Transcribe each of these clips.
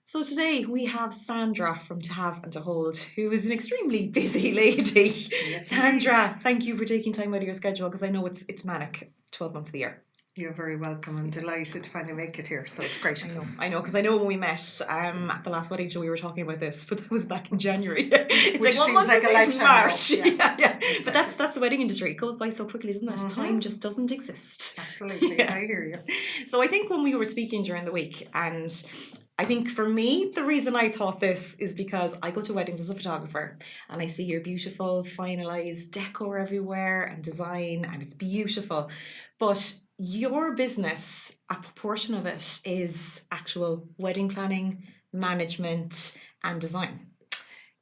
So today we have Sandra from To Have and To Hold, who is an extremely busy lady. Yes, Sandra, indeed. thank you for taking time out of your schedule because I know it's manic 12 months of the year. You're very welcome. I'm delighted to finally make it here, so it's great. I know, because I know when we met at the last wedding show we were talking about this, but that was back in January. It's Which what seems month like is a it? It's lifetime March. ago. Yeah. Yeah. But that's the wedding industry. It goes by so quickly, doesn't it? Time just doesn't exist. Absolutely, Yeah. I hear you. So I think when we were speaking during the week, and I think for me, the reason I thought this is because I go to weddings as a photographer and I see your beautiful finalised decor everywhere and design, and it's beautiful. But your business, a proportion of it is actual wedding planning, management, and design.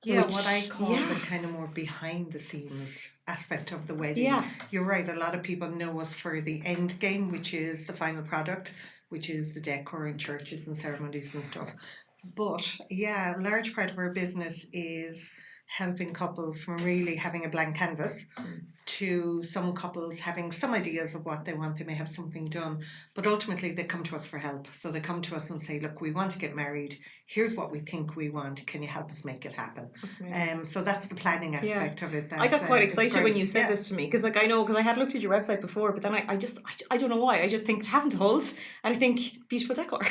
Yeah, Which, what I call yeah. the kind of more behind the scenes aspect of the wedding. Yeah. You're right, a lot of people know us for the end game, which is the final product, which is the decor in churches and ceremonies and stuff. But yeah, a large part of our business is helping couples from really having a blank canvas to some couples having some ideas of what they want. They may have something done, but ultimately they come to us for help. So they come to us and say, look, we want to get married. Here's what we think we want. Can you help us make it happen? That's amazing. So that's the planning aspect of it. That, I got quite is excited great. when you said Yeah. this to me because I know, because I had looked at your website before, but then I don't know why, I just think having to hold and I think beautiful decor.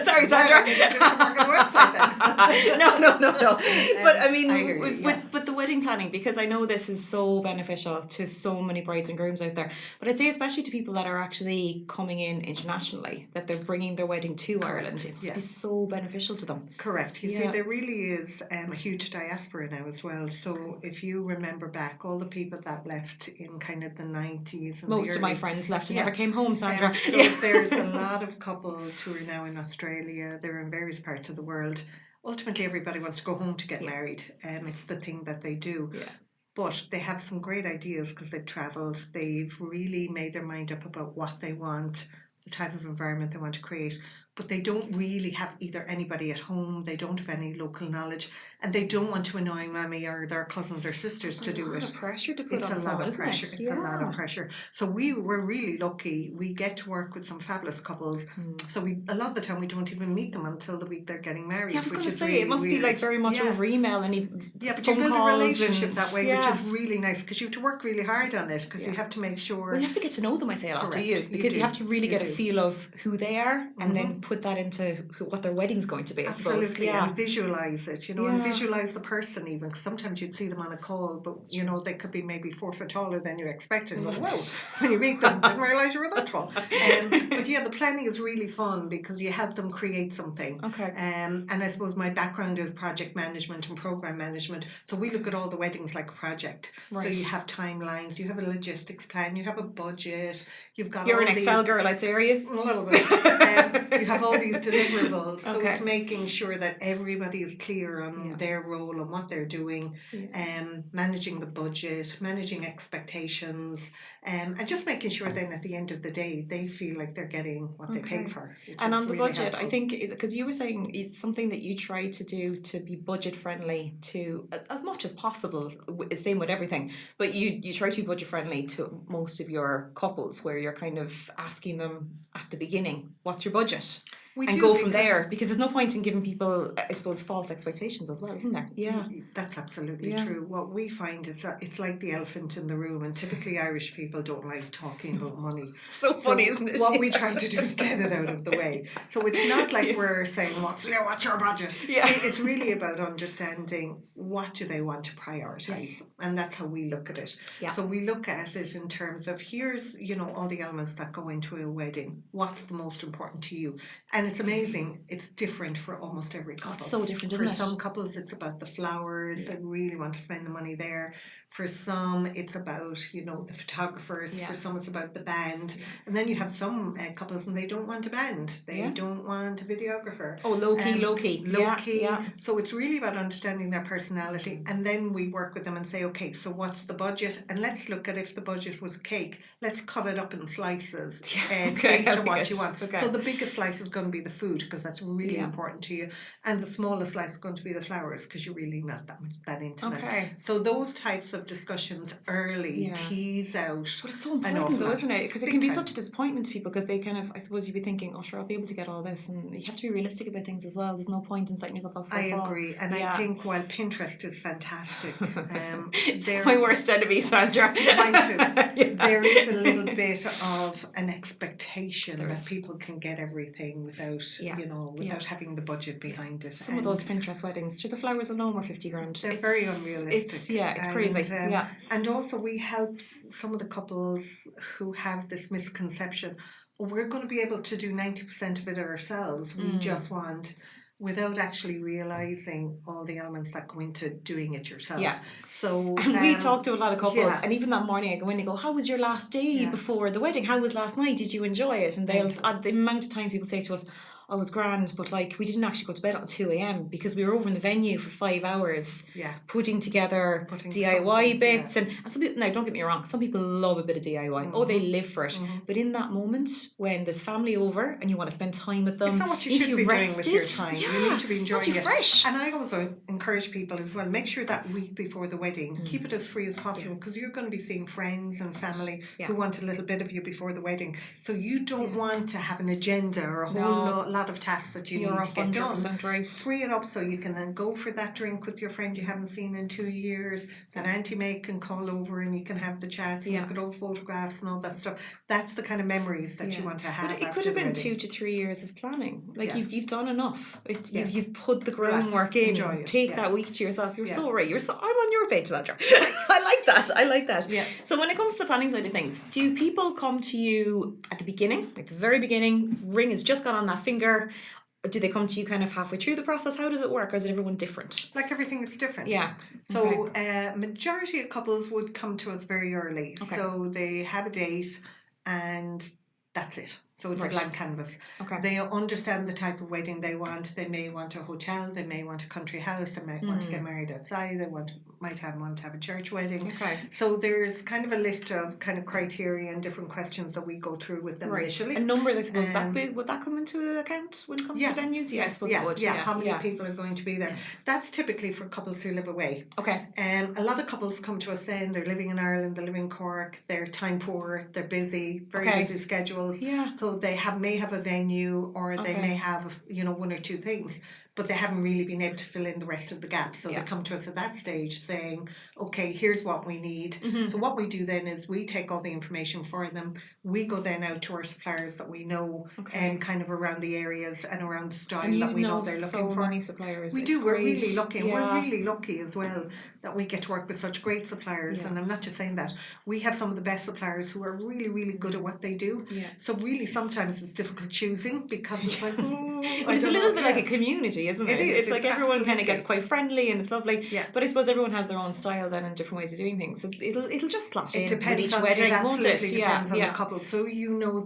Sorry, Sandra. Well, I need to do some work on the website then. No. But I mean, I hear you, yeah. but the wedding planning, because I know this is so beneficial to so many brides and grooms out there, but I'd say especially to people that are actually coming in internationally, that they're bringing their wedding to Ireland. It must be so beneficial to them. Correct. You see, there really is a huge diaspora now as well. So if you remember back, all the people that left in kind of the 90s and Most of my friends left and never came home, Sandra. So there's a lot of couples who are now in Australia. They're in various parts of the world. Ultimately, everybody wants to go home to get married. It's the thing that they do. Yeah. But they have some great ideas because they've travelled. They've really made their mind up about what they want, the type of environment they want to create. But they don't really have either anybody at home, they don't have any local knowledge, and they don't want to annoy mommy or their cousins or sisters to do it. It's a lot of pressure to put It's on a lot someone, of isn't pressure. it? It's a lot of pressure. So we're really lucky. We get to work with some fabulous couples. So a lot of the time we don't even meet them until the week they're getting married. Yeah, I was going to say, really it must be like very much over email and but you build a relationship that way, which is really nice because you have to work really hard on it because you have to make sure. Well, you have to get to know them, I say a lot, do you? Because you have to really get a feel of who they are and then put that into what their wedding's going to be, I suppose. Absolutely, and visualise it, and visualise the person even, because sometimes you'd see them on a call, but they could be maybe 4 foot taller than you expected. And when you meet them, didn't realise you were that tall. But yeah, the planning is really fun because you help them create something. Okay. And I suppose my background is project management and program management, so we look at all the weddings like a project. Right. So you have timelines, you have a logistics plan, you have a budget, you've got. You're an Excel girl, I'd say, are you? A little bit. You have all these deliverables, so it's making sure that everybody is clear on their role and what they're doing, managing the budget, managing expectations, and just making sure then at the end of the day they feel like they're getting what they paid for. And on the really budget, helpful. I think, because you were saying it's something that you try to do to be budget friendly to as much as possible. It's same with everything, but you try to be budget friendly to most of your couples, where you're kind of asking them at the beginning, what's your budget? And go from there, because there's no point in giving people, I suppose, false expectations as well, isn't there? Yeah, that's absolutely true. What we find is that it's like the elephant in the room, and typically Irish people don't like talking about money. So funny, isn't it? What we try to do is get it out of the way. So it's not like we're saying, what's your budget? It's really about understanding what do they want to prioritise, and that's how we look at it. So we look at it in terms of, here's all the elements that go into a wedding. What's the most important to you? And it's amazing. It's different for almost every couple. It's so different, isn't it? For some couples, it's about the flowers. They really want to spend the money there. For some, it's about, the photographers. For some, it's about the band. And then you have some couples and they don't want a band. They don't want a videographer. Oh, low key. Low key. So it's really about understanding their personality. And then we work with them and say, okay, so what's the budget? And let's look at, if the budget was cake, let's cut it up in slices based on what you want. So the biggest slice is going to be the food, because that's really important to you. And the smallest slice is going to be the flowers, because you're really not that into them. So those types of of discussions early, tease out. But it's so important though, isn't it? Because it Big can be time. such a disappointment to people because they kind of, I suppose you'd be thinking, oh sure, I'll be able to get all this, and you have to be realistic about things as well. There's no point in setting yourself up for a fall. I agree, and I think while Pinterest is fantastic, it's my worst enemy, Sandra. Mine too. There is a little bit of an expectation that people can get everything without, without having the budget behind it. Some of those Pinterest weddings, the flowers alone were 50 grand. They're very unrealistic. It's crazy. And also we help some of the couples who have this misconception, we're going to be able to do 90% of it ourselves. We just want, without actually realising all the elements that go into doing it yourself. Yeah. So and we talk to a lot of couples, and even that morning I go in and go, how was your last day before the wedding? How was last night? Did you enjoy it? And they'll, the amount of times people say to us, I was grand, but like we didn't actually go to bed until 2 a.m. because we were over in the venue for 5 hours putting together DIY bits and some people, now don't get me wrong, some people love a bit of DIY. They live for it. But in that moment when there's family over and you want to spend time with them, it's not what you should be doing with your time. You need to be enjoying it. Fresh. And I also encourage people as well, make sure that week before the wedding, keep it as free as possible because you're going to be seeing friends and family who want a little bit of you before the wedding. So you don't want to have an agenda or a whole lot of tasks that you need to get done. Right. Free it up so you can then go for that drink with your friend you haven't seen in 2 years. That Auntie May can call over and you can have the chats and look at old photographs and all that stuff. That's the kind of memories that you want to have. But it could have been 2 to 3 years of planning. Like you've done enough. You've put the groundwork in. Enjoy it. Take that week to yourself. You're so right. I'm on your page, Sandra. I like that. Yeah. So when it comes to the planning side of things, do people come to you at the beginning, like the very beginning, ring has just got on that finger? Do they come to you kind of halfway through the process? How does it work? Or is it everyone different? Like everything, it's different. Yeah. So majority of couples would come to us very early. Okay. So they have a date and that's it. So it's a blank canvas. Okay. They understand the type of wedding they want. They may want a hotel. They may want a country house. They might want to get married outside. They might want to have a church wedding. Okay. So there's kind of a list of kind of criteria and different questions that we go through with them initially. And numbers, I suppose, would that come into account when it comes to venues? Yeah, I suppose it would. Yeah, how many people are going to be there? Yes. That's typically for couples who live away. Okay. A lot of couples come to us then, they're living in Ireland, they live in Cork, they're time poor, they're busy, very busy schedules. Yeah. So they may have a venue or they may have, one or two things, but they haven't really been able to fill in the rest of the gaps. So they come to us at that stage saying, okay, here's what we need. So what we do then is we take all the information for them. We go then out to our suppliers that we know kind of around the areas and around the style that we know they're looking for. Many suppliers. We do. We're really lucky. Yeah. We're really lucky as well that we get to work with such great suppliers. Yeah. And I'm not just saying that. We have some of the best suppliers who are really, really good at what they do. Yeah. So really sometimes it's difficult choosing because it's like, but it's a little bit like a community, isn't it? It's like everyone kind of gets quite friendly and it's lovely. Yeah. But I suppose everyone has their own style then and different ways of doing things. So it'll just slot in with each wedding, won't it? It depends on the couple. So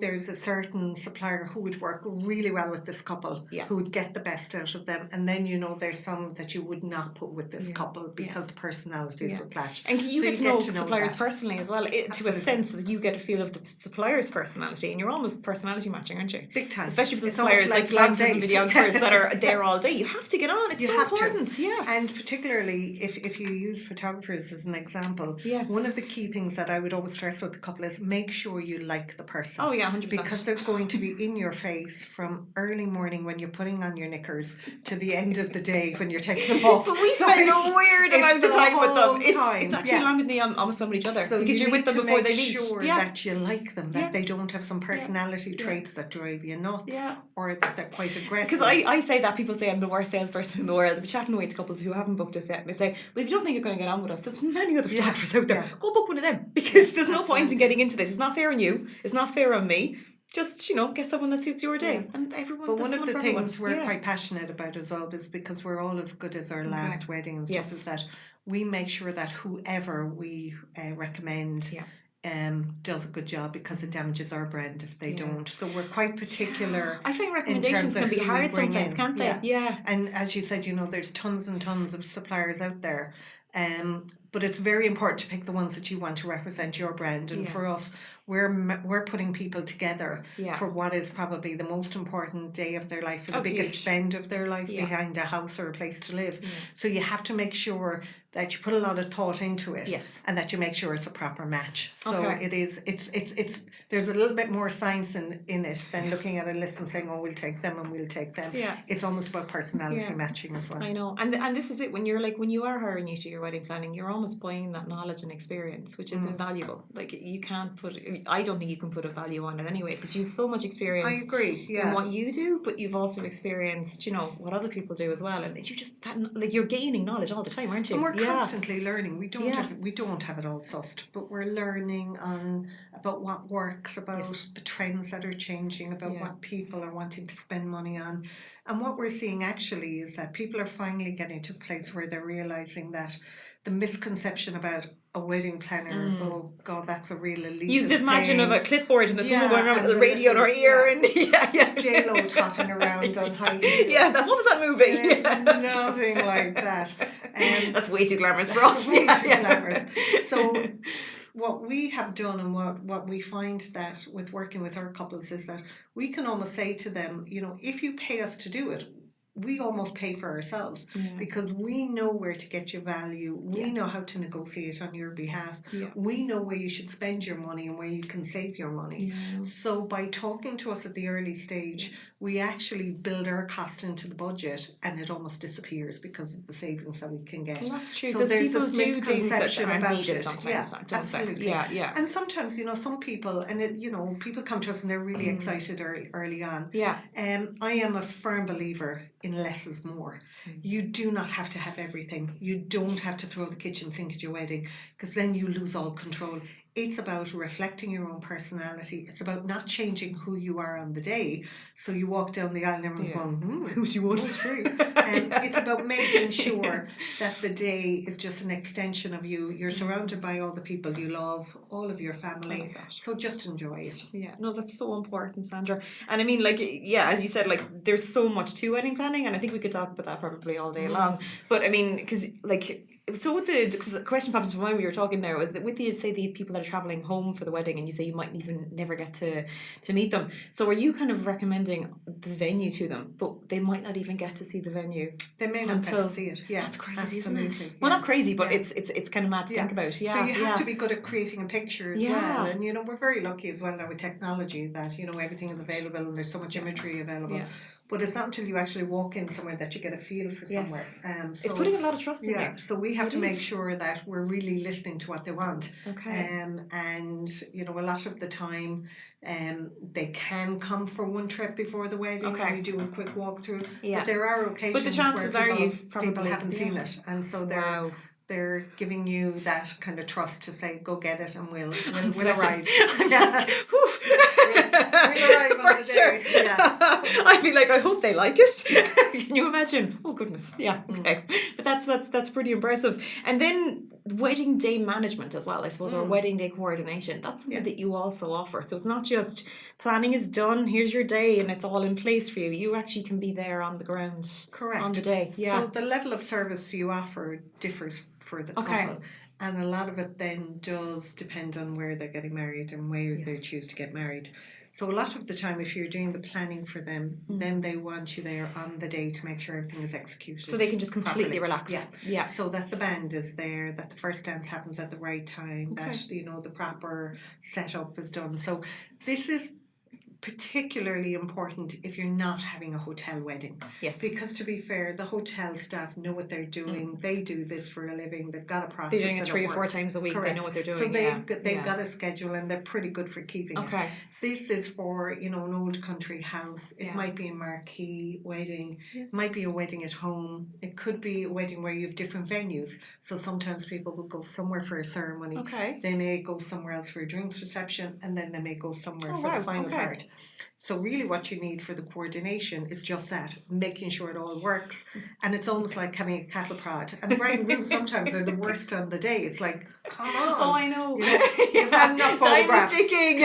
there's a certain supplier who would work really well with this couple, who would get the best out of them. And then there's some that you would not put with this couple because the personalities would clash. And you get to know suppliers personally as well, to a sense that you get a feel of the supplier's personality, and you're almost personality matching, aren't you? Big time. Especially for the suppliers like photographers and videographers that are there all day. You have to get on. It's so important. Yeah. And particularly if you use photographers as an example, one of the key things that I would always stress with the couple is make sure you like the person. Oh yeah, 100%. Because they're going to be in your face from early morning when you're putting on your knickers to the end of the day when you're taking them off. But we spend a weird amount of time with them. It's actually longer than they almost spend with each other. So because you're with them before they leave. Sure that you like them, that they don't have some personality traits that drive you nuts, or that they're quite aggressive. Because I say that, people say I'm the worst salesperson in the world. I've been chatting away to couples who haven't booked us yet, and they say, well, if you don't think you're going to get on with us, there's many other photographers out there. Go book one of them, because there's no point in getting into this. It's not fair on you. It's not fair on me. Just, get someone that suits your day. And everyone. But one of the things we're quite passionate about as well is because we're all as good as our last wedding and stuff, is that we make sure that whoever we recommend does a good job, because it damages our brand if they don't. So we're quite particular. I think recommendations can be hard sometimes, can't they? Yeah. And as you said, there's tons and tons of suppliers out there. But it's very important to pick the ones that you want to represent your brand. And for us, we're putting people together for what is probably the most important day of their life, or the biggest spend of their life behind a house or a place to live. So you have to make sure that you put a lot of thought into it, and that you make sure it's a proper match. So it's there's a little bit more science in it than looking at a list and saying, oh, we'll take them and we'll take them. It's almost about personality matching as well. I know, and this is it, when you are hiring you to your wedding planning, you're almost buying that knowledge and experience, which is invaluable. Like, you can't I don't think you can put a value on it anyway, because you have so much experience. I agree, in what you do, but you've also experienced, what other people do as well, and you just you're gaining knowledge all the time, aren't you? And we're constantly learning. We don't have it all sussed, but we're learning about what works, about the trends that are changing, about what people are wanting to spend money on. And what we're seeing actually is that people are finally getting to a place where they're realizing that the misconception about a wedding planner, oh God, that's a real elitist You can imagine thing. of a clipboard and the someone going around with the radio in her ear and J-Lo trotting around on high heels. What was that movie? It's nothing like that. That's way too glamorous for us. Way too glamorous. So what we have done, and what we find that with working with our couples, is that we can almost say to them, if you pay us to do it, we almost pay for ourselves, because we know where to get your value. We know how to negotiate on your behalf. We know where you should spend your money and where you can save your money. So by talking to us at the early stage, we actually build our cost into the budget, and it almost disappears because of the savings that we can get. Well, that's true. So there's people this do misconception things that about needed it. sometimes, don't absolutely. They? And sometimes, some people, and people come to us and they're really excited early on. I am a firm believer in less is more. You do not have to have everything. You don't have to throw the kitchen sink at your wedding, because then you lose all control. It's about reflecting your own personality. It's about not changing who you are on the day. So you walk down the aisle and everyone's going, who's she was? It's about making sure that the day is just an extension of you. You're surrounded by all the people you love, all of your family. So just enjoy it. Yeah, no, that's so important, Sandra. And I mean, as you said, there's so much to wedding planning, and I think we could talk about that probably all day long. But I mean, because so with the question popped into my mind when we were talking there, was that with the people that are travelling home for the wedding, and you say you might even never get to meet them. So are you kind of recommending the venue to them, but they might not even get to see the venue? They may not get to see it. Yeah, that's crazy, isn't it? Yeah. Well, not crazy, but it's kind of mad to think about. Yeah. So you have to be good at creating a picture as well. And we're very lucky as well now with technology that everything is available and there's so much imagery available. Yeah. But it's not until you actually walk in somewhere that you get a feel for somewhere. So, it's putting a lot of trust in you. So we have to make sure that we're really listening to what they want. And a lot of the time, they can come for one trip before the wedding. And we do a quick walkthrough. But there are occasions but the chances where people haven't seen it, and so they're giving you that kind of trust to say, go get it, and we'll arrive. We'll arrive on the day. I feel I hope they like it. Can you imagine? Oh goodness, okay. But that's pretty impressive. And then wedding day management as well, I suppose, or wedding day coordination. That's something that you also offer. So it's not just planning is done, here's your day, and it's all in place for you. You actually can be there on the ground. Correct. On the day. So the level of service you offer differs for the couple. And a lot of it then does depend on where they're getting married and where they choose to get married. So a lot of the time, if you're doing the planning for them, then they want you there on the day to make sure everything is executed. So they can just completely properly. relax. Yeah. So that the band is there, that the first dance happens at the right time, that the proper setup is done. So this is particularly important if you're not having a hotel wedding. Yes. Because to be fair, the hotel staff know what they're doing. They do this for a living. They've got a process. They're doing it 3 or 4 times a week. Correct. They know what they're doing. So they've got a schedule and they're pretty good for keeping it. This is for, an old country house. It might be a marquee wedding. It might be a wedding at home. It could be a wedding where you have different venues. So sometimes people will go somewhere for a ceremony. They may go somewhere else for a drinks reception, and then they may go somewhere for the final part. So really what you need for the coordination is just that, making sure it all works. And it's almost like having a cattle prod. And the bride and groom sometimes are the worst on the day. It's like, come on. Oh, I know. You've had enough photographs. Time is ticking.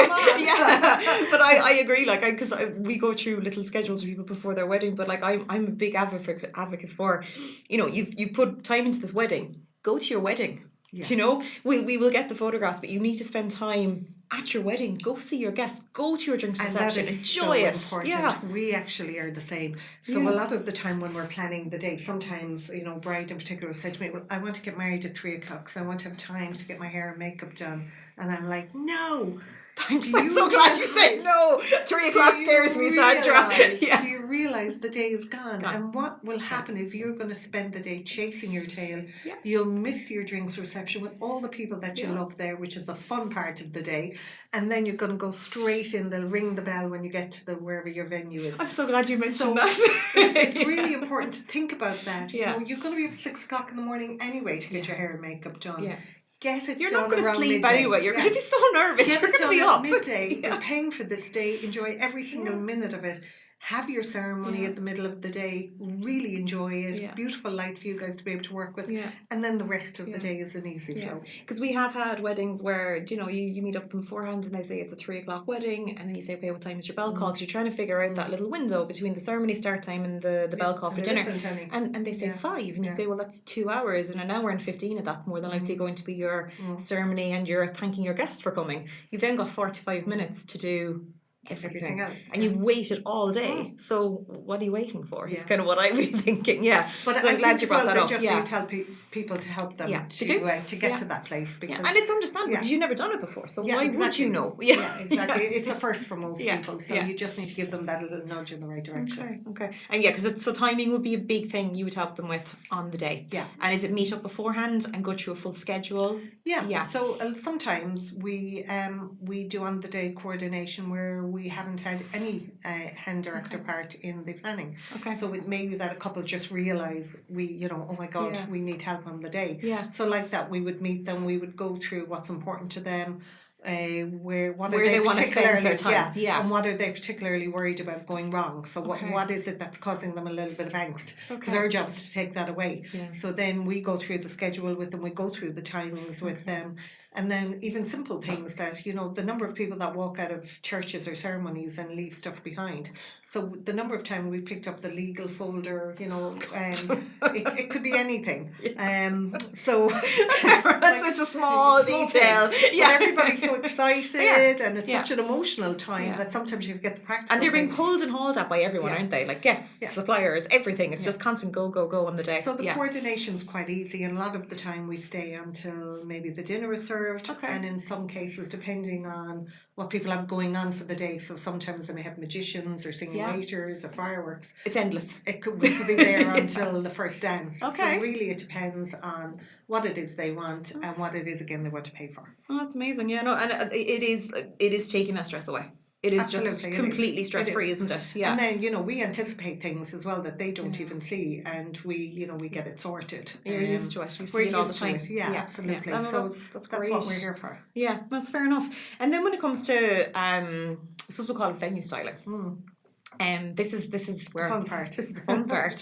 But I agree, because we go through little schedules for people before their wedding, but I'm a big advocate for, you've put time into this wedding. go to your wedding. Yeah. Do you know, we will get the photographs, but you need to spend time at your wedding. Go see your guests. Go to your drinks And that reception. is Enjoy so it. important. Yeah. We actually are the same. So Yeah. a lot of the time when we're planning the date, sometimes, you know, bride in particular said to me, well, I want to get married at 3:00, so I want to have time to get my hair and makeup done. And I'm like, no. Thanks. Do I'm you so glad you said realise- no. 3:00 scares me, Sandra. Yeah. Do you realise the day is gone? Gone. And what will happen is you're going to spend the day chasing your tail. Yeah. You'll miss your drinks reception with all the people that you Yeah. love there, which is the fun part of the day. And then you're going to go straight in. They'll ring the bell when you get to the wherever your venue is. I'm so glad you mentioned So that. it's really important to think about that. Yeah. You know, you're going to be up at 6:00 in the morning anyway to get your hair and makeup done. Yeah. Get it You're done not going to around sleep midday. anyway. You're going to be so nervous. Get You're it going to be done up. at midday. Yeah. You're paying for this day. Enjoy every single minute of it. Have your ceremony Yeah. at the middle of the day. Really enjoy it. Yeah. Beautiful light for you guys to be able to work with. Yeah. And then the rest of Yeah. the day is an easy flow. Because we have had weddings where, you know, you meet up with them beforehand and they say it's a 3:00 wedding, and then you say, okay, what time is your bell call? So you're trying to figure out that little window between the ceremony start time and the bell call for And dinner. there isn't any. And they say 5, and you say, well, that's 2 hours, and an hour and 15 of that's more than likely going to be your ceremony and you're thanking your guests for coming. You've then got 45 minutes to do everything else. and you've waited all day. So what are you waiting for? Is Yeah. kind of what I'd be thinking. Yeah, But so I I'm glad think you as brought well, that they up. just Yeah. need to help people to help them Yeah, to they do. get Yeah. to that place. Because And it's understandable Yeah. because you've never done it before. So Yeah, why would exactly. you know? Yeah, exactly. It's a first for most Yeah, people, so yeah. you just need to give them that little nudge in the right direction. Okay. And yeah, because so timing would be a big thing you would help them with on the day. Yeah. And is it meet up beforehand and go through a full schedule? Yeah. Yeah. So sometimes we do on the day coordination where we haven't had any hand director part in the planning. Okay. So it may be that a couple just realise oh my God, Yeah. we need help on the day. Yeah. So like that, we would meet them. We would go through what's important to them. Where Where they want to spend their time. Yeah. And what are they particularly worried about going wrong? So Okay. what is it that's causing them a little bit of angst? Because Okay. our job is to take that away. Yeah. So then we go through the schedule with them, we go through the timings with them, and then even simple things that, the number of people that walk out of churches or ceremonies and leave stuff behind. So the number of times we picked up the legal folder, it could be anything. So it's a small detail. thing. Yeah. But everybody's so excited and it's Yeah. such an emotional time Yeah. that sometimes you forget the practical And they're being things. pulled and hauled at by everyone, Yeah. aren't they? Like guests, Yeah. suppliers, everything. It's just constant go on the day. So the yeah. coordination's quite easy, and a lot of the time we stay until maybe the dinner is served, Okay. and in some cases, depending on what people have going on for the day, so sometimes they may have magicians or singing Yeah. waiters or fireworks. It's endless. We could be there until the first dance. Okay. So really it depends on what it is they want and what it is, again, they want to pay for. Oh, that's amazing. Yeah, no, and it is taking that stress away. It is just Absolutely, it is. completely stress free, It is. isn't it? Yeah. And then, we anticipate things as well that they don't even see, and we get it sorted. You're used to it. You see We're it all the used to time. it. Yeah, absolutely. No, So that's that's great. what we're here for. Yeah, that's fair enough. And then when it comes to I suppose we'll call it venue styling. This is where Fun part. This is the fun part.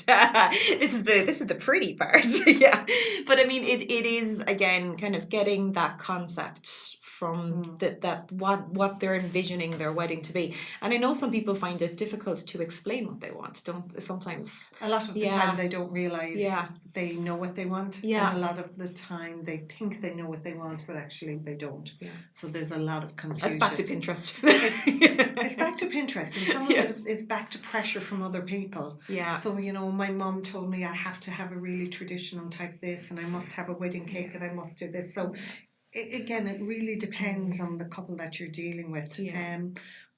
This is the pretty part. Yeah, but I mean, it is again kind of getting that concept from that what they're envisioning their wedding to be. And I know some people find it difficult to explain what they want. Don't sometimes. A lot of the time they don't realise they know what they want. Yeah. And a lot of the time they think they know what they want, but actually they don't. Yeah. So there's a lot of confusion. That's back to Pinterest. It's back to Pinterest, and some of it is back to pressure from other people. Yeah. So, my mum told me I have to have a really traditional type this, and I must have a wedding cake, and I must do this. So, again, it really depends on the couple that you're dealing with. Yeah.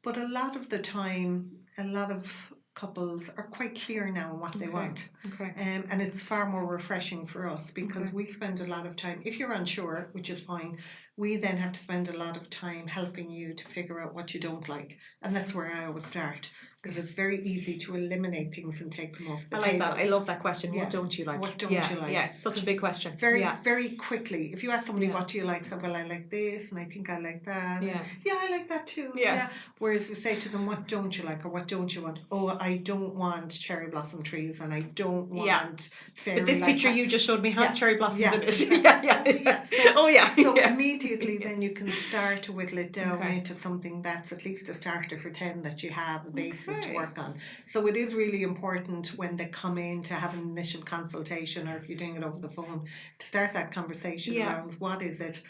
But a lot of the time, a lot of couples are quite clear now on what they want. Okay. And it's far more refreshing for us because we spend a lot of time, if you're unsure, which is fine, we then have to spend a lot of time helping you to figure out what you don't like. And that's where I always start, because it's very easy to eliminate things and take them off the I table. like that. I love that question. Yeah. What don't you like? What don't you like? Yeah, it's such a big question. Very, very quickly. If you ask somebody Yeah. what do you like, say, well, I like this, and I think I like that. Yeah. Yeah, I like that too. Yeah. Whereas we say to them, what don't you like, or what don't you want? Oh, I don't want cherry blossom trees, and I don't want fairy. But this like picture that. you just showed me has cherry blossoms in it. Yeah. So yeah. immediately then you can start to whittle it down into something that's at least a starter for 10 that you have, a basis us to Okay. work on. So it is really important when they come in to have an initial consultation, or if you're doing it over the phone, to start that conversation Yeah. around what is it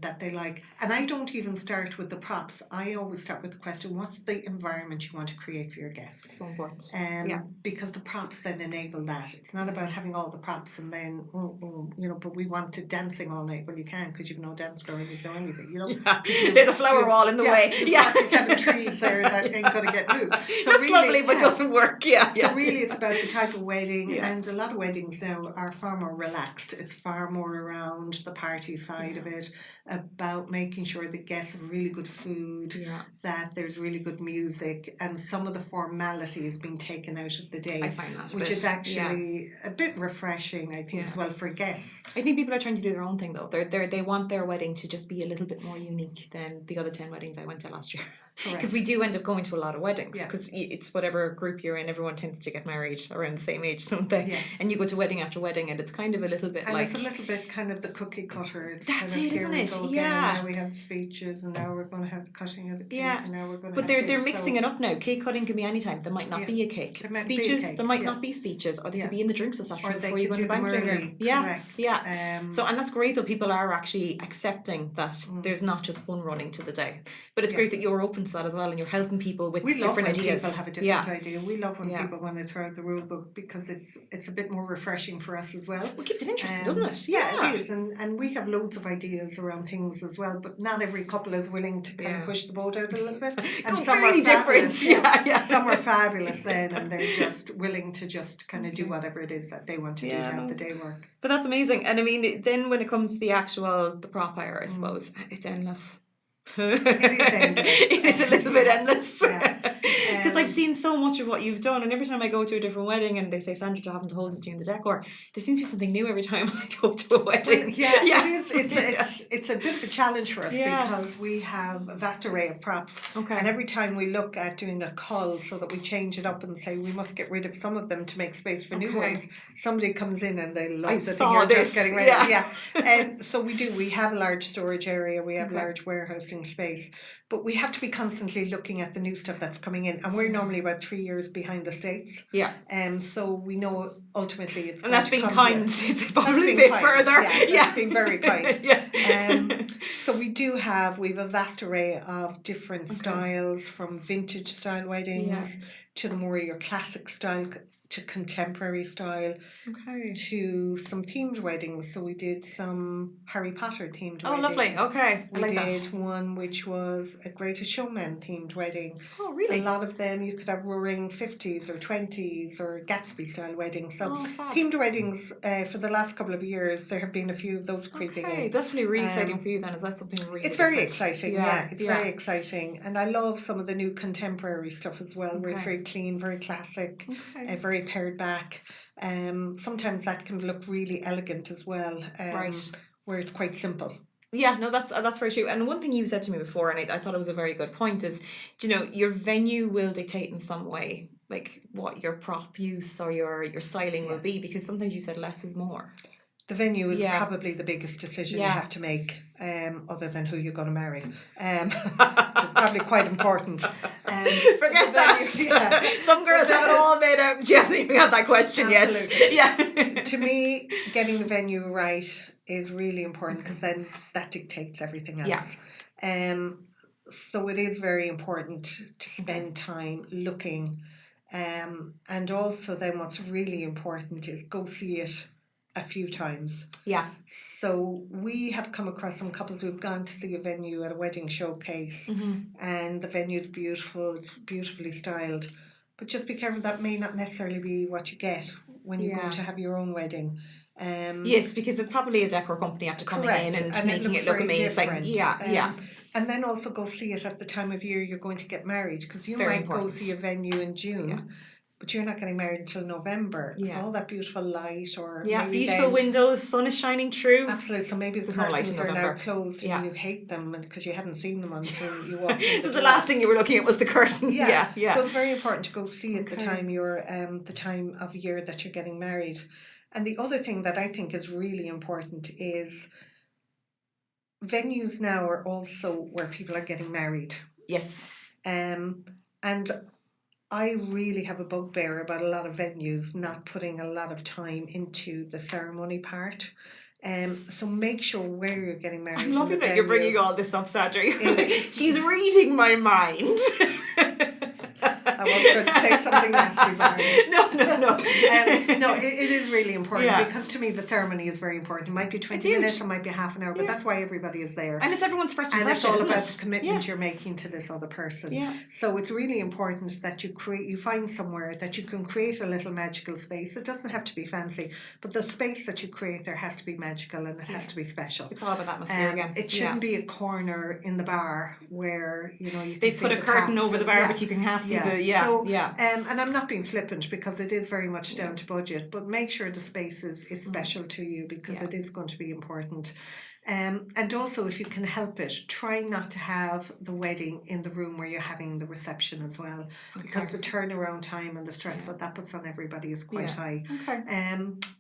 that they like. And I don't even start with the props. I always start with the question, what's the environment you want to create for your guests? So important. Yeah. Because the props then enable that. It's not about having all the props and then, but we wanted dancing all night. Well, you can't because you've no dance floor and you've no anything, Yeah. There's a flower wall in the way. Yeah. 47 trees there that ain't going to get moved. So That's really, lovely, but doesn't work. Yeah. So really it's about the type of wedding, Yeah. and a lot of weddings now are far more relaxed. It's far more around the party side of it, about making sure the guests have really good food, that there's really good music, and some of the formality is being taken out of the day. I find that which is actually a bit refreshing, I think, as well for guests. I think people are trying to do their own thing though. They want their wedding to just be a little bit more unique than the other 10 weddings I went to last year. Because we do end up going to a lot of weddings, because it's whatever group you're in, everyone tends to get married around the same age, don't they? Yeah. And you go to wedding after wedding, and it's kind of a little bit it's a little bit kind of the cookie cutter. It's that's kind of, it, isn't it? Again, and now we have the speeches, and now we're going to have the cutting of the cake, and now we're going to. But they're mixing it up now. Cake cutting can be any time. There might not be a cake. Speeches, there might not be speeches, or they could be in the drinks reception before you go to the banquet room. Correct. Yeah. So, and that's great that people are actually accepting that there's not just one running to the day. But it's great that you're open to that as well, and you're helping people with different ideas. People have a different idea. We love when people want to throw out the rule book, because it's a bit more refreshing for us as well. It keeps it interesting, doesn't it? Yeah, it is. And we have loads of ideas around things as well, but not every couple is willing to kind of push the boat out a little bit. And some are different. Some are fabulous then, and they're just willing to just kind of do whatever it is that they want to do to have the day work. But that's amazing. And I mean, then when it comes to the prop hire, I suppose, it's endless. It is endless. It is a little bit endless. Because I've seen so much of what you've done, and every time I go to a different wedding and they say, Sandra, do you happen to hold us to you in the decor? There seems to be something new every time I go to a wedding. It is. It's a bit of a challenge for us because we have a vast array of props. Okay. And every time we look at doing a cull so that we change it up and say we must get rid of some of them to make space for new ones, somebody comes in and they love the thing you're just getting rid of. So we have a large storage area, we have large warehousing space, but we have to be constantly looking at the new stuff that's coming in, and we're normally about 3 years behind the States. So we know ultimately it's and that's being kind. It's probably a bit further. That's being very kind. So we have a vast array of different styles, from vintage style weddings to the more your classic style, to contemporary style, to some themed weddings. So we did some Harry Potter themed weddings. Oh, lovely. Okay. We did one which was a Greatest Showman themed wedding. Oh, really? A lot of them you could have roaring 50s or 20s or Gatsby style weddings. So themed weddings, for the last couple of years, there have been a few of those creeping in. That's really exciting for you then. Is that something really It's different? very exciting, it's very exciting. And I love some of the new contemporary stuff as well, where it's very clean, very classic, very pared back. Sometimes that can look really elegant as well, where it's quite simple. Yeah, no, that's very true. And one thing you said to me before, and I thought it was a very good point, is, your venue will dictate in some way, like what your prop use or your styling will be, because sometimes you said less is more. The venue is probably the biggest decision you have to make, other than who you're going to marry, which is probably quite important. Forget that. Some girls have it all made out. She hasn't even had that question yet. To me, getting the venue right is really important, because then that dictates everything else. So it is very important to spend time looking, and also then what's really important is go see it a few times. So we have come across some couples who've gone to see a venue at a wedding showcase, and the venue's beautiful, it's beautifully styled, but just be careful, that may not necessarily be what you get when you go to have your own wedding. Yes, because it's probably a decor company after coming in and making it look amazing. And then also go see it at the time of year you're going to get married, because you might go see a venue in June, but you're not getting married until November. So all that beautiful light, or beautiful windows, sun is shining through. Absolutely. So maybe the curtains are now closed and you hate them because you hadn't seen them until you walked in. The last thing you were looking at was the curtain. So it's very important to go see it the time you're the time of year that you're getting married. And the other thing that I think is really important is venues now are also where people are getting married. Yes. And I really have a bugbear about a lot of venues not putting a lot of time into the ceremony part. So make sure where you're getting married. I'm loving in the that you're venue bringing all this up, Sandra. is- She's reading my mind. I was going to say something nasty, but No. no, it is really important Yeah. because to me the ceremony is very important. It might be 20 It's huge. minutes, it might be half an hour, but Yeah. that's why everybody is there. And it's everyone's first And impression, it's all isn't about it? the commitment Yeah. you're making to this other person. Yeah. So it's really important that you find somewhere that you can create a little magical space. It doesn't have to be fancy, but the space that you create there has to be magical and it has to be special. It's all about atmosphere again. It shouldn't be a corner in the bar where you can They see put a the curtain taps over the and- bar, yeah. but you can half see Yeah. the So, yeah. and I'm not being flippant because it is very much down to budget, but make sure the space is special to you because Yeah. it is going to be important. And also, if you can help it, try not to have the wedding in the room where you're having the reception as well, because the turnaround time and the stress that puts on everybody is quite high. Okay.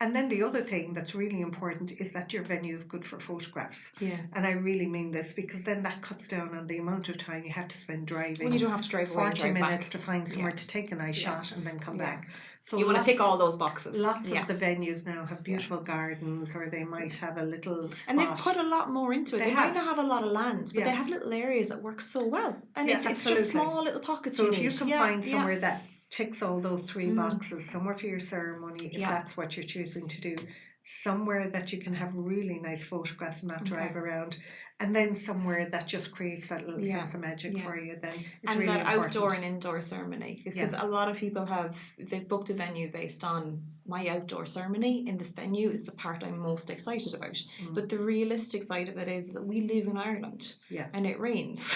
And then the other thing that's really important is that your venue is good for photographs. Yeah. And I really mean this because then that cuts down on the amount of time you have to spend driving. Well, you don't have to drive away and 40 drive minutes back. to find somewhere to take a nice shot and then come back. So You want to tick all those boxes. Lots of the venues now have beautiful gardens, or they might have a little spot. And they've put a lot more into it. They might have. not have a lot of land, but they have little areas that work so well. And it's just small little pockets. So you if you need. can find somewhere that ticks all those three boxes, somewhere for your ceremony, if that's what you're choosing to do, somewhere that you can have really nice photographs and not drive around, and then somewhere that just creates that little sense of magic for you, then it's and really that important. outdoor and indoor ceremony, because a lot of people they've booked a venue based on my outdoor ceremony in this venue is the part I'm most excited about. But the realistic side of it is that we live in Ireland and it rains.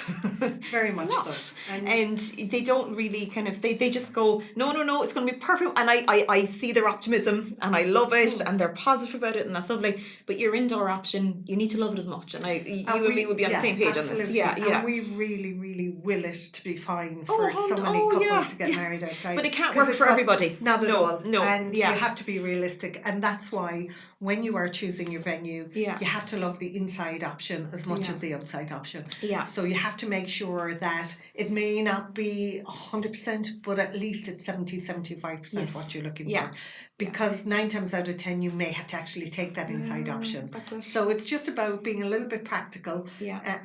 Very much so. And they don't really they just go, no, it's going to be perfect. And I see their optimism and I love it and they're positive about it and that's lovely. But your indoor option, you need to love it as much. And you and me would be on the same page on this. Yeah. And we really, really will it to be fine for so many couples to get married outside. But it can't work for everybody. Not at all. No. And you have to be realistic. And that's why when you are choosing your venue, you have to love the inside option as much as the outside option. Yeah. So you have to make sure that it may not be 100%, but at least it's 70-75% what you're looking for. Because 9 times out of 10, you may have to actually take that inside option. So it's just about being a little bit practical.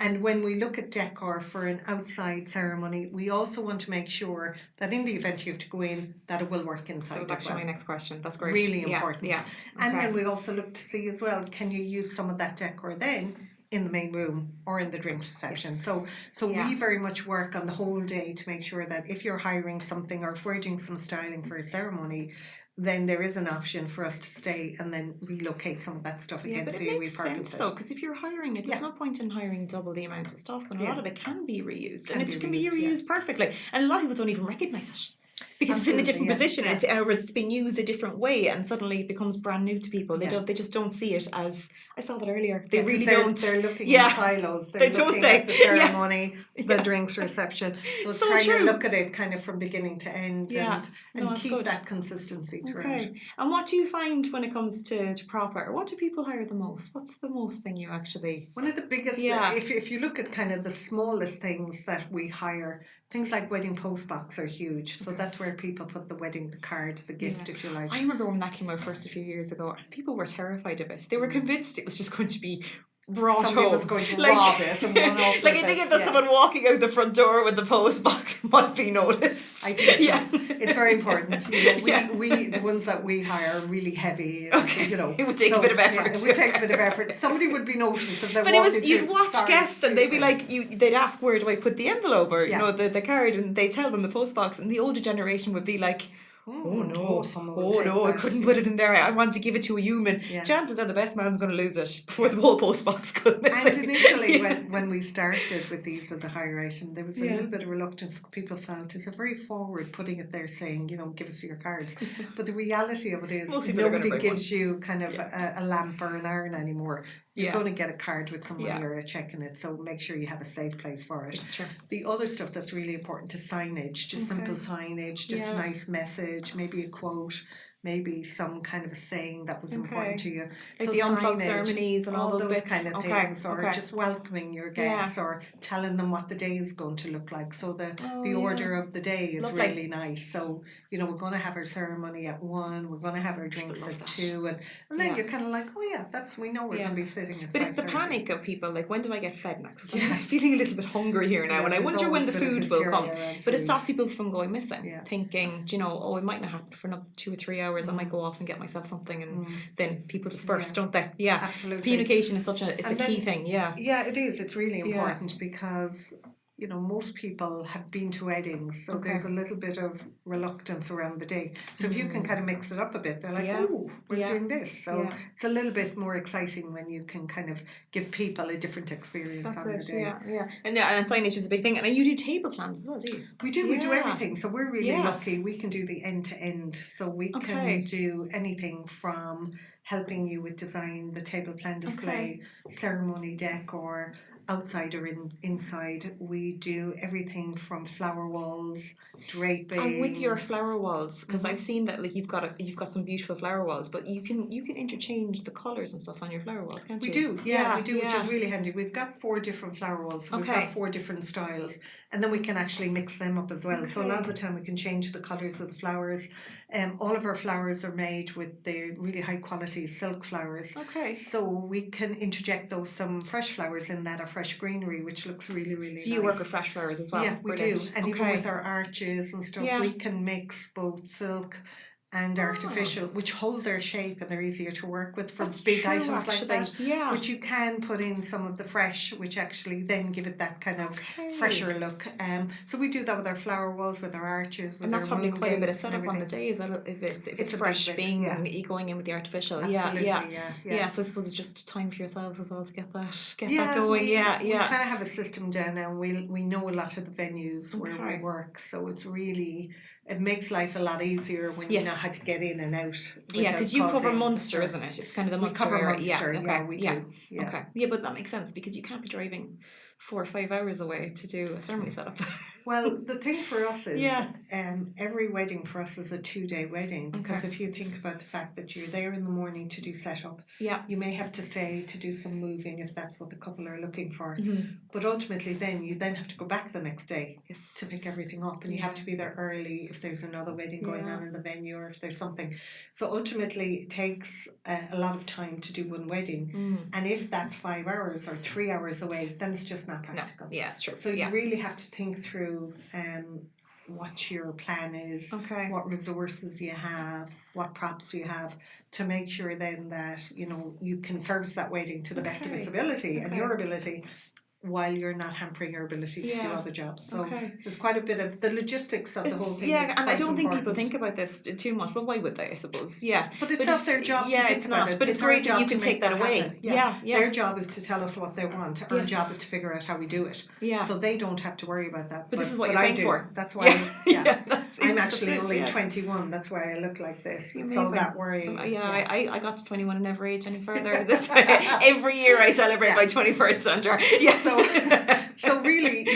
And when we look at decor for an outside ceremony, we also want to make sure that in the event you have to go in, that it will work inside. That was actually my next question. That's great. Really important. Yeah. And then we also look to see as well, can you use some of that decor then in the main room or in the drinks reception? So we very much work on the whole day to make sure that if you're hiring something or if we're doing some styling for a ceremony, then there is an option for us to stay and then relocate some of that stuff again. But so it you makes repurpose sense it. though, because if you're hiring it, there's no point in hiring double the amount of stuff, and a lot of it can be reused, and it can be reused perfectly. And a lot of people don't even recognise it. Because it's in a different position, it's been used a different way, and suddenly it becomes brand new to people. They just don't see it as, I saw that earlier. They really don't. They're looking in silos. They're looking at the ceremony, the drinks reception. So trying to look at it kind of from beginning to end and keep that consistency throughout. Okay. And what do you find when it comes to proper? What do people hire the most? What's the most thing you actually? One of the biggest, if you look at kind of the smallest things that we hire, things like wedding postbox are huge. So that's where people put the wedding, the card, the gift, if you like. I remember when that came out first a few years ago, and people were terrified of it. They were convinced it was just going to be brought Somebody home. was going to rob it and run off I think that someone walking out the front door with the post box might be noticed. I think so. It's very important. We the ones that we hire are really heavy. It would take a bit of effort. It would take a bit of effort. Somebody would be noticed if they're But walking you'd watch guests and they'd be like, they'd ask, where do I put the envelope or the card, and they tell them the post box, and the older generation would be like, I couldn't put it in there. I want to give it to a human. Chances are the best man's going to lose it before the whole post box goes missing. And initially, when we started with these as a hire item, there was a little bit of reluctance. People felt it's a very forward putting it there saying, give us your cards. But the reality of it is nobody gives you kind of a lamp or an iron anymore. You're going to get a card with some money or a check in it, so make sure you have a safe place for it. That's true. The other stuff that's really important is signage, just simple signage, just a nice message, maybe a quote. maybe some kind of a saying that was important Okay. to you. Like So the unplugged signage, ceremonies and all those bits. kind of Okay, things, or okay. just welcoming your Yeah. guests, or telling them what the day is going to look like. So the Oh, the order yeah. of the day is Lovely. really nice. So we're going to have our ceremony at 1, we're going to have our drinks love at that. 2, and then Yeah. you're kind of like, oh yeah, we know we're Yeah. going to be sitting at But it's the 5:30. panic of people, like, when do I get fed next? 'Cause Yeah. I'm feeling a little bit hungry here now, Yeah, and I there's wonder when always the a bit of food will hysteria come. around But it food. stops people from going missing, Yeah. thinking, oh, it might not happen for another 2 or 3 hours. I might go off and get myself something, and then people disperse, Yeah. don't they? Yeah, Absolutely. communication is it's And a key then- thing. Yeah, Yeah, it is. It's really Yeah. important because most people have been to weddings, so Okay. there's a little bit of reluctance around the day. So if you can kind of mix it up a bit, they're like, Yeah. oh, we're Yeah. doing this. So Yeah. it's a little bit more exciting when you can kind of give people a different experience That's on the it. day. Yeah. And signage is a big thing. And you do table plans as well, do you? We do. We do Yeah. everything. So we're really Yeah. lucky. We can do the end to end. So we Okay. can do anything from helping you with design, the table plan display, ceremony decor, outside or inside. We do everything from flower walls, draping. And with your flower walls, because I've seen that, like, you've got some beautiful flower walls, but you can interchange the colours and stuff on your flower walls, can't you? We do, yeah, we do, which yeah. is really handy. We've got 4 different flower walls, so we've Okay. got 4 different styles, and then we can actually mix them up as well. So a lot of the time we can change the colours of the flowers. All of our flowers are made with the really high quality silk flowers. Okay. So we can interject some fresh flowers in that, or fresh greenery, which looks really, really nice. So you work with fresh flowers as well? Yeah, we Brilliant. do. And even Okay. with our arches and stuff, Yeah. we can mix both silk and artificial, which hold their shape and they're easier to work with for That's big true, items like actually. that. Yeah. But you can put in some of the fresh, which actually then give it that kind of fresher look. So we do that with our flower walls, with our arches, with And that's our probably moon quite a bit of gates and setup on the everything. day, is that if it's It's a big fresh bit, being yeah. going in with the artificial. Absolutely, Yeah. yeah. So I suppose it's just time for yourselves as well to get that going. We Yeah. kind of have a system down now, and we know a lot of the venues where we Okay. work, so it makes life a lot easier when you Yes. know how to get in and out. Yeah, because you without cover coughing. Munster, isn't it? It's kind of the We Munster cover area. Munster, Yeah, yeah, we do. Yeah. Okay. Yeah, but that makes sense because you can't be driving 4 or 5 hours away to do a ceremony setup. Well, the thing for us is, Yeah. every wedding for us is a 2-day wedding, because if you think about the fact that you're there in the morning to do setup, Yeah. you may have to stay to do some moving if that's what the couple are looking for. Mm-hmm. But ultimately, then you have to go back the next day Yes. to pick everything up, and you have to be there early if there's another wedding going on in the venue, or if there's something. So ultimately, it takes a lot of time to do one wedding, and if that's 5 hours or 3 hours away, then it's just not practical. No. Yeah, it's true. So you really have to think through what your plan is, Okay. what resources you have, what props you have, to make sure then that you can service that wedding to the best of its ability and your ability, while you're not hampering your ability to do other jobs. So there's quite a bit of the logistics of the whole thing. Yeah, is and I quite don't think people important. think about this too much. Well, why would they? I suppose. Yeah, But it's not their job to think it's about not. it. But it's our great that job you to can take make that away. happen. Yeah. Their job is to tell us what they want. Our Yes. job is to figure out how we do it. Yeah. So they don't have to worry about that. But this is what but you're I paying do. for. That's why. I'm actually that's it, only 21. That's why I look like this. It's Amazing. all that worrying. I got to 21 and never age any further. Every year I celebrate my 21st, Sandra. Yeah. So really,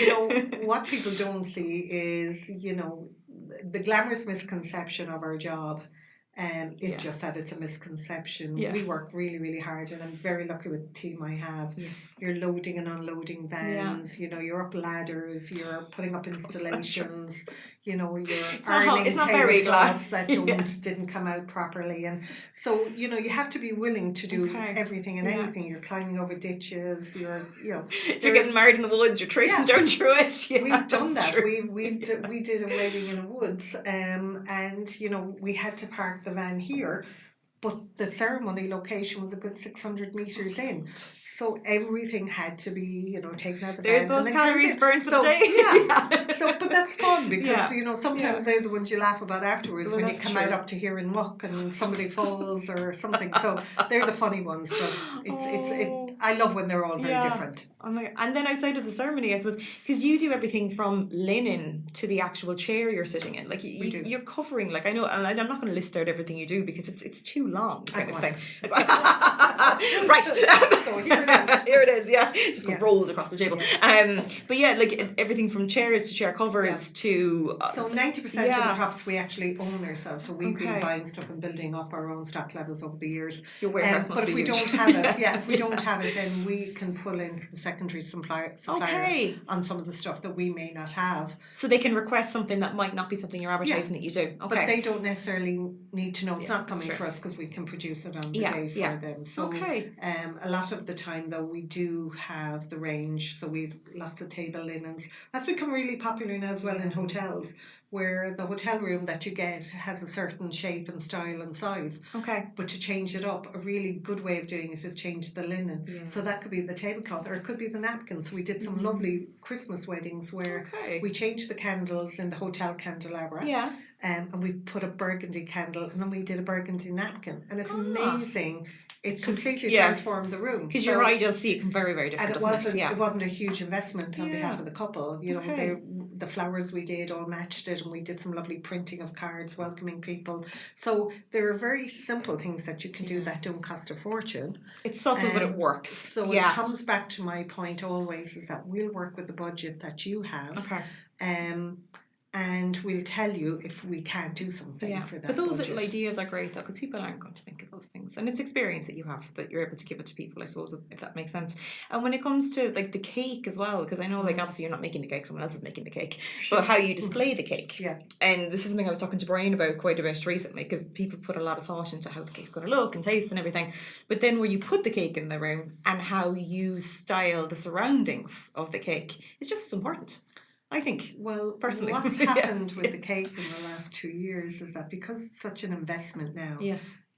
what people don't see is, the glamorous misconception of our job is just that it's a misconception. Yeah. We work really, really hard, and I'm very lucky with the team I have. Yes. You're loading and unloading vans, you're up ladders, you're putting up installations, you're ironing it's not very tablecloths that didn't come out properly. And so, you have to be willing to do everything and anything. You're climbing over ditches, If you're getting married in the woods, you're tracing down through it. Yeah, we've done that. True. We did a wedding in the woods, and we had to park the van here, but the ceremony location was a good 600 meters in. So everything had to be, taken out of the There's van. those and then calories burned for the day. Yeah. But that's fun because, sometimes they're the ones you laugh about afterwards, when you come out up to here and muck and somebody falls or something. So they're the funny ones, but I love when they're all very different. And then outside of the ceremony, I suppose, because you do everything from linen to the actual chair you're sitting in. Like you're covering, like, I know, and I'm not going to list out everything you do because it's too long, kind of thing. Right. So here it is. Here it is, yeah. Just Yeah. rolls across the table. But yeah, like everything from chairs to chair covers to... So 90% of the yeah. props we actually own ourselves. So we've been Okay. buying stuff and building up our own stock levels over the years. Your warehouse must But be if we huge. don't have it, if we don't have it, then we can pull in from secondary suppliers Okay. on some of the stuff that we may not have. So they can request something that might not be something you're advertising that you do. Okay. But they don't necessarily need to know it's not that's coming true. for us because we can produce it on the Yeah, day for yeah. them. So Okay. a lot of the time though we do have the range. So we've lots of table linens. That's become really popular now as well in hotels, where the hotel room that you get has a certain shape and style and size. Okay. But to change it up, a really good way of doing it is change the linen. Yeah. So that could be the tablecloth or it could be the napkins. We did some lovely Christmas weddings where we changed the candles in the hotel candelabra. Yeah. And we put a burgundy candle and then we did a burgundy napkin. And it's amazing. It's completely transformed the room. Because your eye does see it can very, very different, and it? it wasn't a huge investment on behalf of the couple. You know, the flowers we did all matched it, and we did some lovely printing of cards welcoming people. So there are very simple things that you can do that don't cost a fortune. It's subtle, but it works. So it comes back to my point always is that we'll work with the budget that you have. Okay. And we'll tell you if we can't do something for that. But those budget. little ideas are great though, because people aren't going to think of those things, and it's experience that you have that you're able to give it to people, I suppose, if that makes sense. And when it comes to like the cake as well, because I know like obviously you're not making the cake, someone else is making the cake, but how you display the cake. Yeah. And this is something I was talking to Brian about quite a bit recently, because people put a lot of thought into how the cake's going to look and taste and everything, but then where you put the cake in the room and how you style the surroundings of the cake is just as important, I think. Well, personally, what's happened with the cake in the last 2 years is that because it's such an investment now,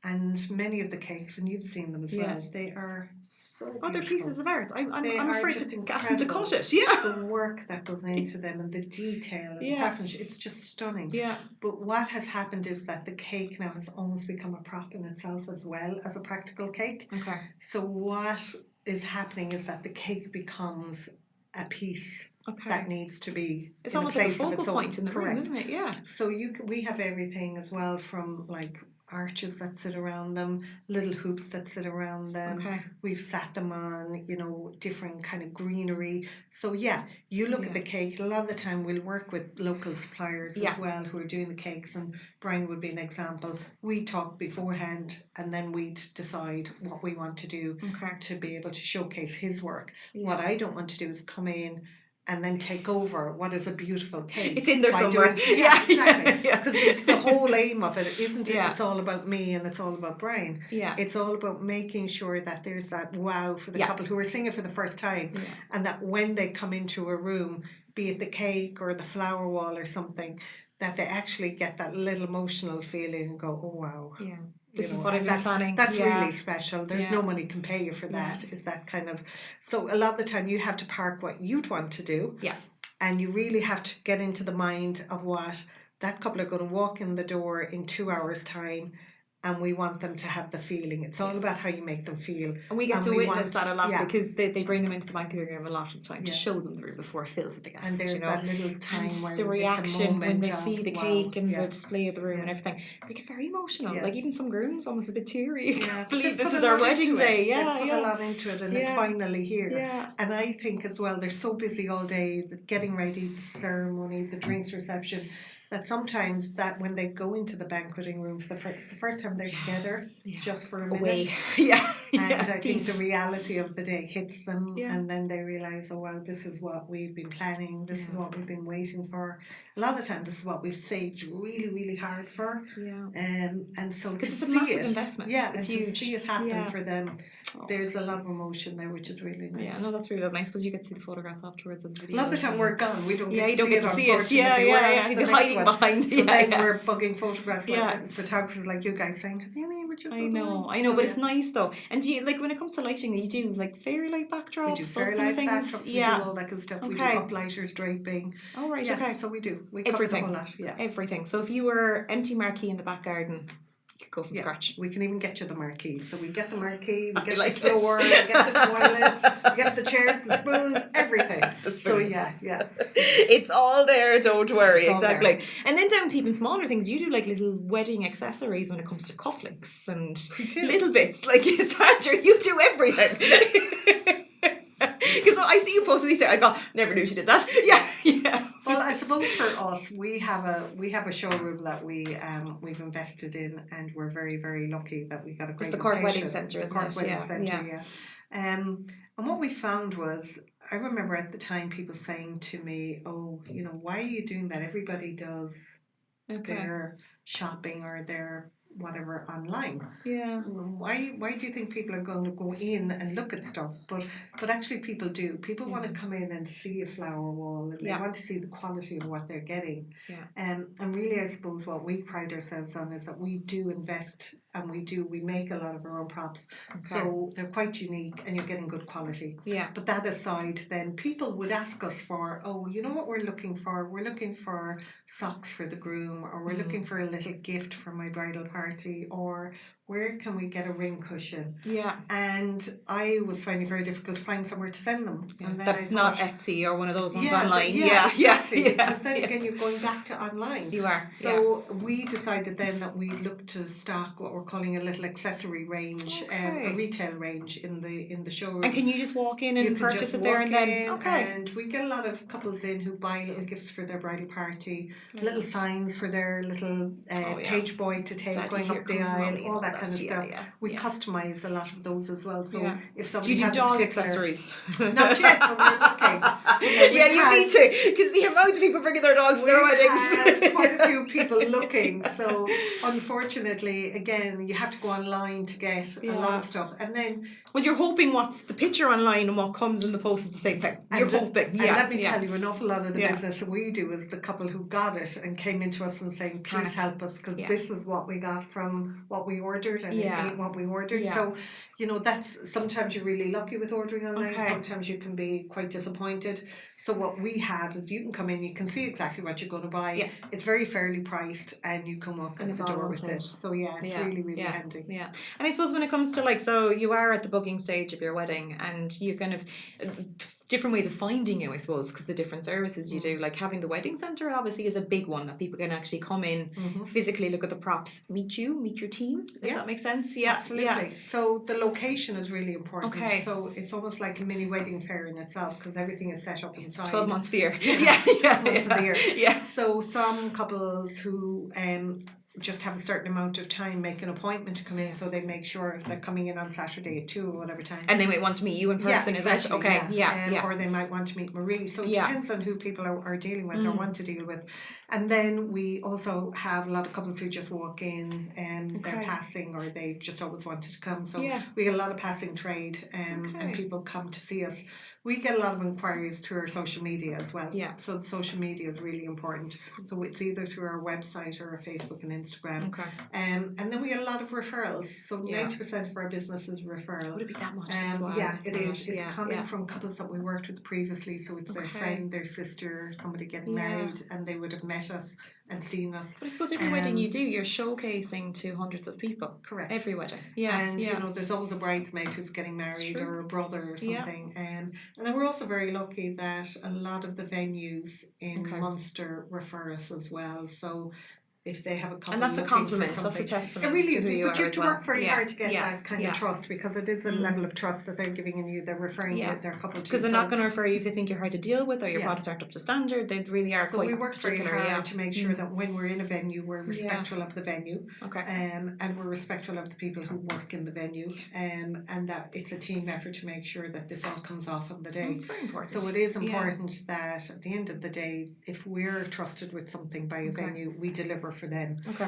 and many of the cakes, and you've seen them as well, they are so beautiful. They're pieces of art. I'm afraid to ask them to cut it. The work that goes into them and the detail and the craftsmanship, it's just stunning. Yeah. But what has happened is that the cake now has almost become a prop in itself as well as a practical cake. Okay. So what is happening is that the cake becomes a piece that needs to be it's in almost a place like a of its focal own. point in the room, isn't it? Yeah. So we have everything as well, from like arches that sit around them, little hoops that sit around them. Okay. We've sat them on, you know, different kind of greenery. So you look at the cake. A lot of the time we'll work with local suppliers as well who are doing the cakes, and Brian would be an example. We talk beforehand and then we'd decide what we want to do to be able to showcase his work. What I don't want to do is come in and then take over what is a beautiful cake. It's in there somewhere. Exactly. Because the whole aim of it isn't it? Yeah. It's all about me and it's all about Brian. Yeah. It's all about making sure that there's that wow for the couple who are seeing it for the first time, and that when they come into a room, be it the cake or the flower wall or something, that they actually get that little emotional feeling and go, oh wow. Yeah. This is what I've been planning. That's really special. There's no money can pay you for that. Is that kind of... So a lot of the time you have to park what you'd want to do. Yeah. And you really have to get into the mind of what that couple are going to walk in the door in 2 hours' time, and we want them to have the feeling. It's all about how you make them feel. And we get to witness that a lot because they bring them into the banqueting room a lot of the time to show them the room before it fills with the guests. And there's that little time where the reaction when they see the cake and wow, the display of the room and everything, they get very emotional. Like even some grooms almost a bit teary. Yeah, believe this is our wedding day. They put a lot into it, and it's finally here. Yeah. And I think as well, they're so busy all day, getting ready, the ceremony, the drinks reception, that sometimes that when they go into the banqueting room for the first time they're together just for a minute. And I think the reality of the day hits them, and then they realise, oh wow, this is what we've been planning, this is what we've been waiting for. A lot of the time this is what we've saved really, really hard for. And so to it's a see massive it, investment. and it's to huge. see it happen for them, there's a lot of emotion there, which is really nice. Yeah, no, that's really lovely. I suppose you get to see the photographs afterwards and the video. A lot of the time we're gone. We don't get you to don't see get it, to see it. unfortunately. We're on to the You're next hiding one. behind. So then we're bugging photographs like photographers like you guys saying, have you any images? I know, but it's nice though. And do you, like, when it comes to lighting, you do like fairy light backdrops? We do fairy light backdrops, we do all that good stuff. Okay. We do uplighters, draping. Oh, right, okay. So we do. We everything. cover the whole lot, Everything. So if you were empty marquee in the back garden, You could go from Yeah, scratch. we can even get you the marquee. So we get the marquee, we I get like the floor, it. we get the toilets, we get the chairs, the spoons, everything. The So spoons. yeah. It's all there, don't worry. It's all Exactly. there. And then down to even smaller things, you do like little wedding accessories when it comes to cufflinks and We do. little bits. Like Sandra, you do everything. Because I see you posting these things, I go, never knew she did that. Yeah. Well, I suppose for us, we have a showroom that we've invested in, and we're very, very lucky that we got a great It's the Cork location. Wedding Centre, The isn't Cork it? Wedding Yeah, Centre, yeah. And what we found was, I remember at the time people saying to me, "Oh, why are you doing that? Everybody does their shopping or their whatever online. Yeah. Why do you think people are going to go in and look at stuff? But actually people do. People want to come in and see a flower wall, and they want to see the quality of what they're getting. Yeah. And really, I suppose what we pride ourselves on is that we do invest, and we make a lot of our own props. So they're quite unique, and you're getting good quality. Yeah. But that aside, then people would ask us for, you know what we're looking for? We're looking for socks for the groom, or we're looking for a little gift for my bridal party, or where can we get a ring cushion? Yeah. And I was finding it very difficult to find somewhere to send them. Yeah. And then That's not Etsy or one of those ones online. Exactly. Because then again, you're going back to online. You are. So we decided then that we'd look to stock what we're calling a little accessory range, a retail range in the showroom. And can you just walk in and purchase it there and then? And we get a lot of couples in who buy little gifts for their bridal party, little signs for their little page boy to take going up the aisle, all that kind of stuff. We customise a lot of those as well. So if somebody do you do has dog a particular accessories? Not yet, but we're looking. You need to, because the amount of people bringing their dogs to their weddings. Had quite a few people looking. So unfortunately, again, you have to go online to get a lot of stuff, and then. Well, you're hoping what's the picture online and what comes in the post is the same thing. You're hoping. And let me tell you, an awful lot of the business we do is the couple who got it and came into us and saying, please help us, because this is what we got from what we ordered, and it ain't what we ordered. So, that's sometimes you're really lucky with ordering online. Sometimes you can be quite disappointed. So what we have is you can come in, you can see exactly what you're going to buy. It's very fairly priced, and you can walk out the door with this. So it's really, really handy. Yeah. And I suppose when it comes to so you are at the booking stage of your wedding, and you kind of different ways of finding you, I suppose, because the different services you do, like having the wedding centre obviously is a big one that people can actually come in, physically look at the props, meet your team, if that makes sense. Yeah, absolutely. So the location is really important. So it's almost like a mini wedding fair in itself, because everything is set up inside. 12 months of the year. 12 months of the year. Yeah. So some couples who just have a certain amount of time make an appointment to come in, so they make sure they're coming in on Saturday at 2 or whatever time. And they might want to meet you in person, is it? Okay, Or they might want to meet Marie. So it depends on who people are dealing with or want to deal with. And then we also have a lot of couples who just walk in and they're passing, or they just always wanted to come. So we get a lot of passing trade, and people come to see us. We get a lot of inquiries through our social media as well. Yeah. So the social media is really important. So it's either through our website or our Facebook and Instagram. Okay. And then we get a lot of referrals. So 90% of our business is referral. Would it be that much? Yeah, it is. It's coming from couples that we worked with previously. So it's their friend, their sister, somebody getting married, and they would have met us and seen us. But I suppose every wedding you do, you're showcasing to hundreds of people. Correct. Every wedding. Yeah. And there's always a bridesmaid who's getting married, or a brother or something. And then we're also very lucky that a lot of the venues in Munster refer us as well. So if they have a couple, and that's a compliment. That's a testament. It really is. But you have to work very hard to get that kind of trust, because it is a level of trust that they're giving in you. They're referring their couple to. Because they're not going to refer you if they think you're hard to deal with, or your products aren't up to standard. They really are. So quite we work very particular, hard to make sure that when we're in a venue, we're respectful of the venue. Okay. And we're respectful of the people who work in the venue. And that it's a team effort to make sure that this all comes off on the day. It's very important. So it is important that at the end of the day, if we're trusted with something by a venue, we deliver for them. Okay.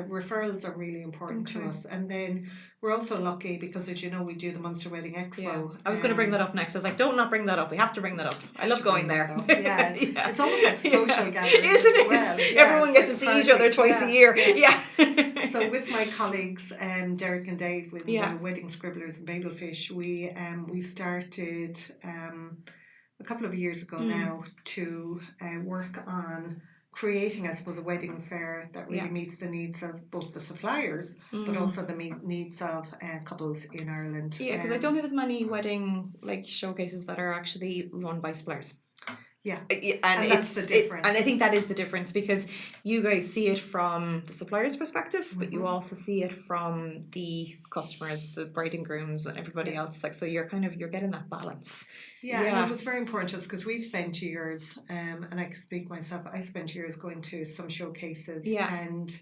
Referrals are really important to us. And then we're also lucky because, as you know, we do the Munster Wedding Expo. Yeah. I was going to bring that up next. I was like, don't not bring that up. We have to bring that up. I love going there. It's almost like social gathering. Isn't it? Well. Everyone gets to see each other twice a year. Yeah. So with my colleagues, Derek and Dave, with the Wedding Scribblers and Babelfish, we started a couple of years ago now to work on creating, I suppose, a wedding fair that really meets the needs of both the suppliers, but also the needs of couples in Ireland. Yeah, because I don't think there's many wedding like showcases that are actually run by suppliers. Yeah, and that's the difference. And I think that is the difference, because you guys see it from the supplier's perspective, but you also see it from the customers, the bride and grooms, and everybody else. Like, so you're getting that balance. Yeah, and it was very important to us because we've spent years, and I can speak myself. I spent years going to some showcases, and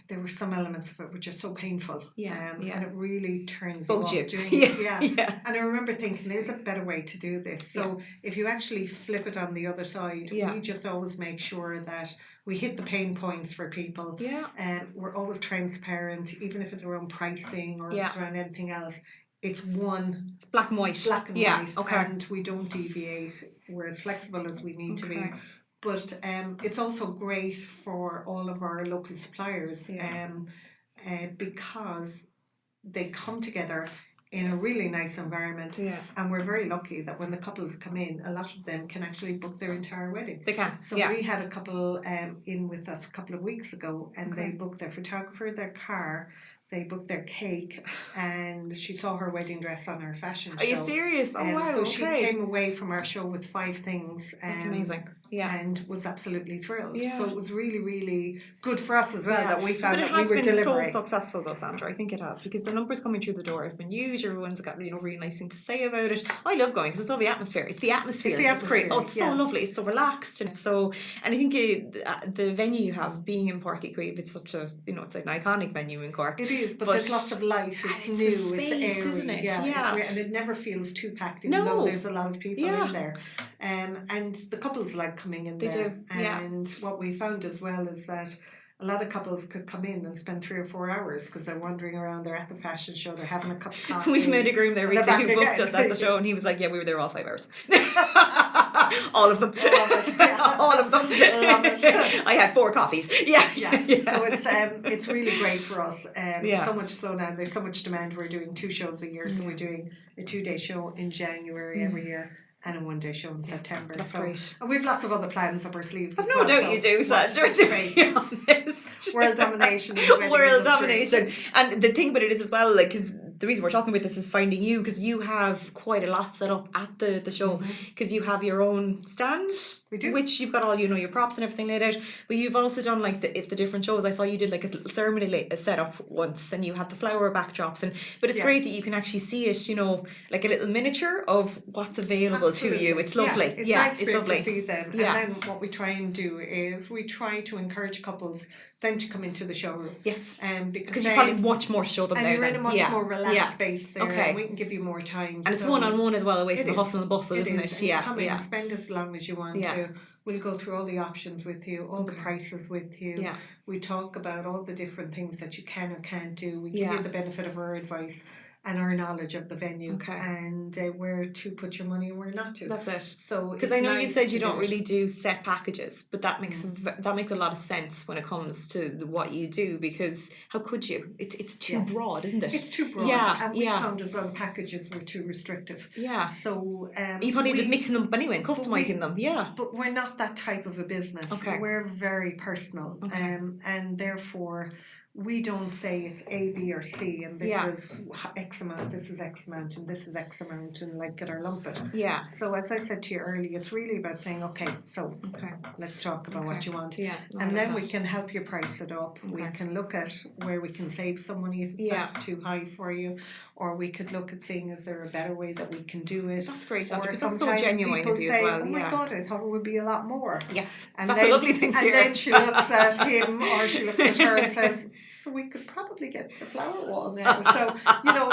there were some elements of it which are so painful, and it really turns you off doing it. And I remember thinking, there's a better way to do this. So if you actually flip it on the other side, we just always make sure that we hit the pain points for people, and we're always transparent, even if it's around pricing or if it's around anything else. It's black and white, and we don't deviate. We're as flexible as we need to be. But it's also great for all of our local suppliers, because they come together in a really nice environment, and we're very lucky that when the couples come in, a lot of them can actually book their entire wedding. They can. So we had a couple in with us a couple of weeks ago, and they booked their photographer, their car, they booked their cake, and she saw her wedding dress on our fashion show. Are you serious? Oh wow! So she came away from our show with 5 things. That's amazing. Yeah, and was absolutely thrilled. So it was really, really good for us as well that we found that we were delivering. But it has been so successful though, Sandra. I think it has, because the numbers coming through the door have been huge. Everyone's got really nice thing to say about it. I love going because it's lovely atmosphere. It's the atmosphere. It's great. Oh, it's so lovely. It's so relaxed, and and I think the venue you have, being in Páirc Uí Chaoimh, it's such a it's an iconic venue in Cork. It is, but there's lots of light. It's new. Space, it's airy, isn't it? and it never feels too packed, even though there's a lot of people in there. And the couples like coming in there. They do. And what we found as well is that a lot of couples could come in and spend 3 or 4 hours because they're wandering around, they're at the fashion show, they're having a cup of coffee. We've made a groom there recently who booked us at the show, and he was like, we were there all 5 hours. All of them. All of them. Love it. I had 4 coffees. Yeah. So it's really great for us. So much so now, there's so much demand. We're doing 2 shows a year, so we're doing a 2-day show in January every year, and a 1-day show in September. That's great. And we've lots of other plans up our sleeves. I've no doubt you do, Sandra, to be honest. World domination. World domination. And the thing about it is as well, like, because the reason we're talking about this is finding you, because you have quite a lot set up at the show, because you have your own stand, we do, which you've got all your props and everything laid out, but you've also done like the different shows. I saw you did like a little ceremony set up once, and you had the flower backdrops, but it's great that you can actually see it, like a little miniature of what's available to you. It's lovely. It's nice to see them. And then what we try and do is we try to encourage couples then to come into the showroom. Yes. Because you've probably much more to show them and there. And you're in a much more relaxed space there. Okay. And we can give you more time. And it's one-on-one as well, away from the hustle and bustle, isn't it? And come in, spend as long as you want to. We'll go through all the options with you, all the prices with you. Yeah. We talk about all the different things that you can or can't do. We give you the benefit of our advice and our knowledge of the venue, and where to put your money and where not to. That's it. So because I know you said you don't really do set packages, but that makes a lot of sense when it comes to what you do, because how could you? It's too broad, isn't it? It's too broad. Yeah, and we found as well the packages were too restrictive. Yeah. So you probably ended up mixing them up anyway and customizing them. Yeah. But we're not that type of a business. Okay. We're very personal, and therefore we don't say it's A, B, or C, and this is X amount, this is X amount, and this is X amount, and like get our lump it. Yeah. So as I said to you earlier, it's really about saying, let's talk about what you want. Yeah. And then we can help you price it up. We can look at where we can save some money if that's too high for you, or we could look at seeing, is there a better way that we can do it? That's great. Or because sometimes that's so genuine people of you say, as well. oh my God, I thought it would be a lot more. Yes. And that's then, a lovely thing to hear. And then she looks at him or she looks at her and says, so we could probably get the flower wall now. So,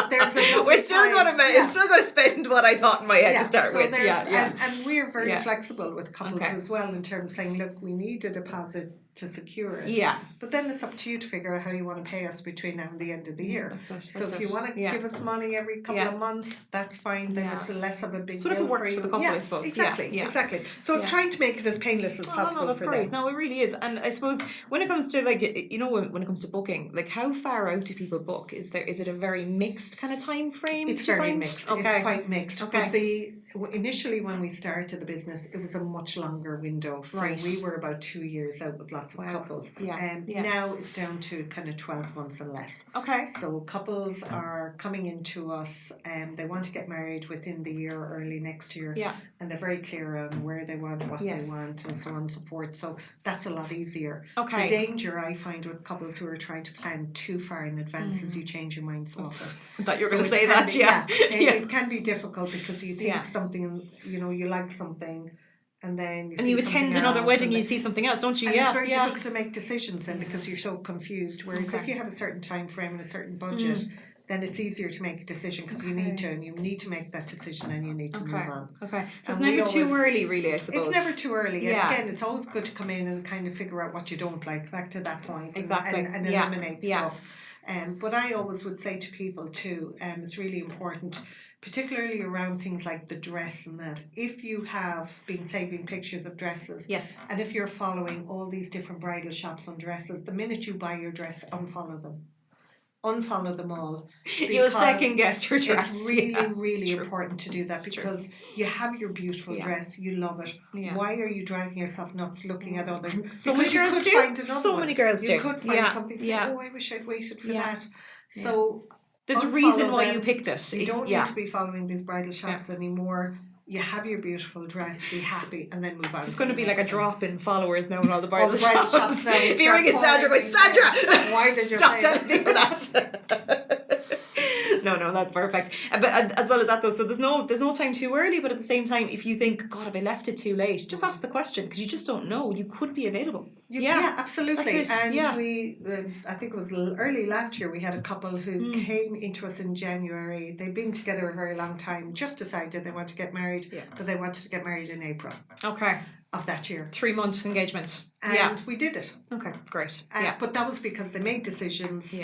there's a we're still going to spend what I thought in my head to start with. And we're very flexible with couples as well, in terms of saying, look, we need a deposit to secure it. Yeah. But then it's up to you to figure out how you want to pay us between now and the end of the year. So if you want to give us money every couple of months, that's fine. Then it's less of a big so whatever bill for works you. for the couple, I suppose. Exactly. So it's trying to make it as painless as possible. No, that's for great. them. No, it really is. And I suppose when it comes to when it comes to booking, like how far out do people book? Is it a very mixed kind of time frame? It's very mixed. Okay. It's quite mixed. Okay. But initially when we started the business, it was a much longer window. So we were about 2 years out with lots of couples. Now it's down to kind of 12 months and less. Okay. So couples are coming into us and they want to get married within the year or early next year. Yeah. And they're very clear on where they want, what they want, and so on and so forth. So that's a lot easier. Okay. The danger I find with couples who are trying to plan too far in advance is you change your mind so often. I thought you were going to say that, It can be difficult because you think something, you like something, and then you attend another wedding and you see something else, don't you? And it's very difficult to make decisions then because you're so confused. Whereas if you have a certain time frame and a certain budget, then it's easier to make a decision because you need to make that decision and you need to move on. Okay. So it's never too early, really, I suppose. It's never too early. And again, it's always good to come in and kind of figure out what you don't like, back to that point. Exactly. And eliminate stuff. But I always would say to people too, it's really important, particularly around things like the dress and that. If you have been saving pictures of dresses, and if you're following all these different bridal shops on dresses, the minute you buy your dress, unfollow them. Unfollow them all. You'll second guess your dress. It's really important to do that because you have your beautiful dress, you love it. Why are you driving yourself nuts looking at others? So many girls do. So many girls do. You could find something, say, oh, I wish I'd waited for that. So there's a reason why you picked it. You don't need to be following these bridal shops anymore. You have your beautiful dress, be happy, and then move on. It's going to be like a drop in followers now in all the bridal shops. Now. If you're ringing Sandra, going, Sandra! Why did you stop telling me that? No, that's perfect. But as well as that though, so there's no time too early, but at the same time, if you think, God, have I left it too late? Just ask the question because you just don't know. You could be available. Absolutely. And we, I think it was early last year, we had a couple who came into us in January. They'd been together a very long time, just decided they want to get married because they wanted to get married in April. Okay. Of that year. 3-month engagement. And we did it. Okay, great. But that was because they made decisions.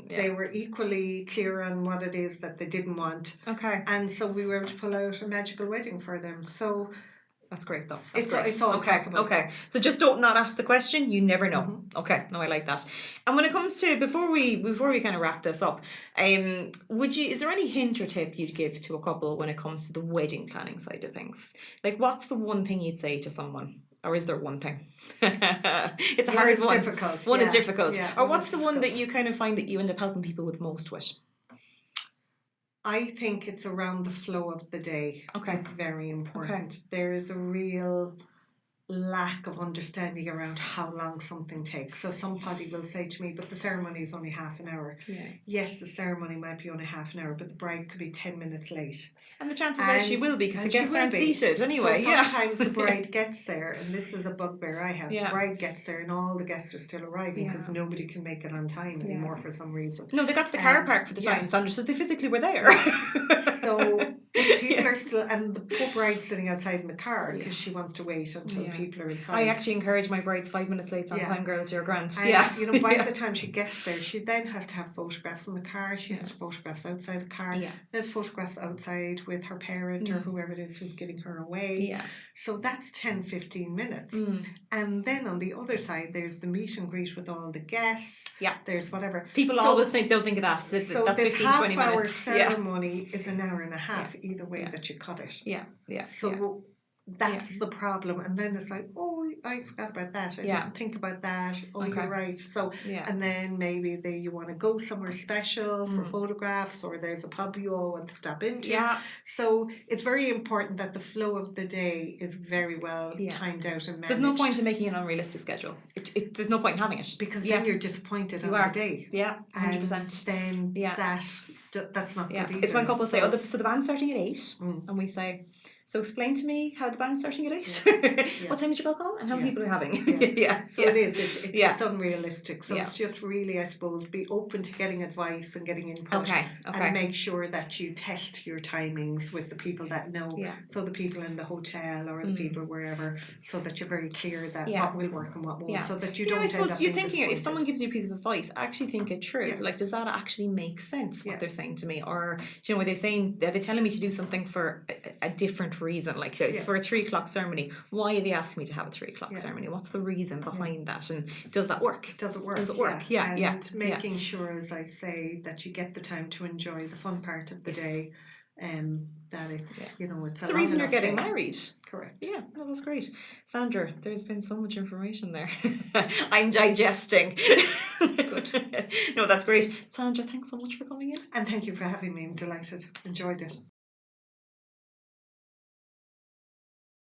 They were equally clear on what it is that they didn't want. Okay. And so we were able to pull out a magical wedding for them. So that's great though. It's all possible. Okay. So just don't not ask the question. You never know. Okay. No, I like that. And when it comes to before we kind of wrap this up, is there any hint or tip you'd give to a couple when it comes to the wedding planning side of things? Like, what's the one thing you'd say to someone? Or is there one thing? It's a hard one. Difficult. One is difficult. Or what's the one that you kind of find that you end up helping people with most with? I think it's around the flow of the day. Okay. It's very important. There is a real lack of understanding around how long something takes. So somebody will say to me, but the ceremony is only half an hour. Yes, the ceremony might be only half an hour, but the bride could be 10 minutes late. And the chances are she will be because the guests aren't seated anyway. So sometimes the bride gets there, and this is a bugbear I have. The bride gets there and all the guests are still arriving because nobody can make it on time anymore for some reason. No, they got to the car park for the time, Sandra, so they physically were there. So people are still, and the poor bride's sitting outside in the car because she wants to wait until people are inside. I actually encourage my brides 5 minutes late on time, girls, you're grand. And, by the time she gets there, she then has to have photographs in the car. She has photographs outside the car. There's photographs outside with her parent or whoever it is who's giving her away. So that's 10-15 minutes. And then on the other side, there's the meet and greet with all the guests. There's whatever. People always think they'll think of that. That's this 15-20 minutes. half-hour ceremony is an hour and a half either way that you cut it. So that's the problem. And then it's like, oh, I forgot about that. I didn't think about that. Oh, you're right. So, and then maybe you want to go somewhere special for photographs, or there's a pub you all want to stop into. So it's very important that the flow of the day is very well timed out and managed. There's no point in making an unrealistic schedule. There's no point in having it. Because then you're disappointed on the day. 100%. And then that that's not Yeah, good either. it's when couples say, So- "Oh, so the band's starting at 8, Mm. and we say, "So explain to me how the band's starting at 8. Yeah. What time did you book on, and how many Yeah. people are having?" Yeah. Yeah. So yeah. it is. Yeah. It's unrealistic. So Yeah. it's just really, I suppose, be open to getting advice and getting input. Okay. And make sure that you test your timings with the people that know. Yeah. So the people in the hotel or the people wherever, so that you're very clear that Yeah. what will work and what won't. Yeah. So that you I don't end suppose up you're being thinking if someone disappointed. gives you a piece of advice, actually think it through. Yeah. Like, does that actually make sense what Yeah. they're saying to me, or are they telling me to do something for a different reason? Like, so it's for a 3:00 ceremony. Why are they asking me to have a 3:00 ceremony? What's the reason behind that, and does that work? Does it work? Does it work? Yeah. And making sure, as I say, that you get the time to enjoy the fun part of the day. That it's it's a the long reason you're enough getting day. married. Correct. Yeah, no, that's great. Sandra, there's been so much information there. I'm digesting. Good. No, that's great. Sandra, thanks so much for coming in. And thank you for having me. I'm delighted. Enjoyed it.